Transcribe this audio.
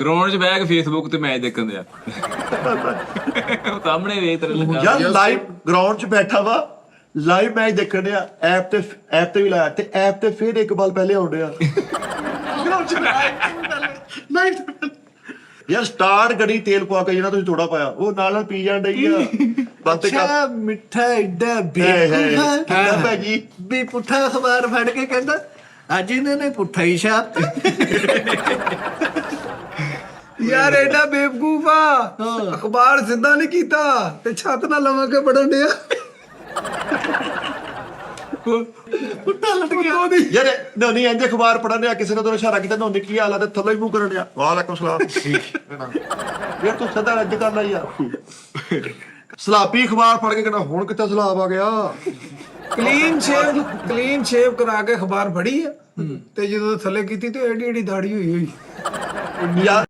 ground 'ਚ ਬਹਿ ਕੇ Facebook ਤੇ ਮੈਚ ਦੇਖਣ ਦਿਆ ਸਾਹਮਣੇ ਵੇਖ ਤੇਰੇ ਲੱਗਾ ਯਾਰ ਲਾਈਵ ਗਰਾਊਂਡ 'ਚ ਬੈਠਾ ਵਾ ਲਾਈਵ ਮੈਚ ਦੇਖਣ ਡਿਆ ਐਪ ਤੇ ਵੀ ਲਾਇਆ ਤੇ ਐਪ ਤੇ ਫਿਰ ਇੱਕ ਬਾਲ ਪਹਿਲੇ ਆਉਣ ਡਿਆ ਯਾਰ ਸਟਾਰਟ ਗੜੀ ਤੇਲ ਪਾ ਕੇ ਜਿਹੜਾ ਤੁਸੀਂ ਥੋੜਾ ਪਾਇਆ ਉਹ ਨਾਲ ਪੀ ਜਾਣ ਡਈ ਆ ਬੰਦ ਅੱਛਾ ਮਿੱਠਾ ਐਡਾ ਕਿੱਦਾਂ ਪੈ ਗਈ ਵੀ ਪੁੱਠਾ ਅਖਬਾਰ ਫੜ ਕੇ ਕਹਿੰਦਾ ਅੱਜ ਇਹਨਾਂ ਨੇ ਪੁੱਠਾ ਹੀ ਛਾਪ ਯਾਰ ਐਡਾ ਬੇਵਕੂਫ ਆ ਅਖਬਾਰ ਸਿੱਧਾ ਨਹੀਂ ਕੀਤਾ ਤੇ ਛੱਤ ਨਾਲ ਲਵਾ ਕੇ ਪੜਨ ਡਿਆ ਪੁੱਠਾ ਲਟ ਗਿਆ ਯਾਰ ਨੋਨੀ ਇੰਜ ਅਖਬਾਰ ਪੜਨ ਡਿਆ ਕਿਸੇ ਨੇ ਤੋਂ ਇਸ਼ਾਰਾ ਕੀਤਾ ਨੋਨੀ ਕੀ ਹਾਲ ਆ ਤੇ ਥੱਲੇ ਹੀ ਮੂੰਹ ਕਰਨ ਡਿਆ ਵਾਲੇਕੁਮ ਸਲਾਮ ਯਾਰ ਤੂੰ ਸਦਾ ਅੱਜ ਕਰਨਾ ਯਾਰ ਸਲਾਬੀ ਅਖਬਾਰ ਪੜ ਕੇ ਕਹਿੰਦਾ ਹੁਣ ਕਿੱਥੇ ਸਲਾਬ ਆ ਗਿਆ ਕਲੀਨ ਸ਼ੇਵ ਕਰਾ ਕੇ ਅਖਬਾਰ ਫੜੀ ਆ ਤੇ ਜਦੋਂ ਥੱਲੇ ਕੀਤੀ ਤੇ ਐਡੀ ਐਡੀ ਦਾੜੀ ਹੋਈ ਯਾਰ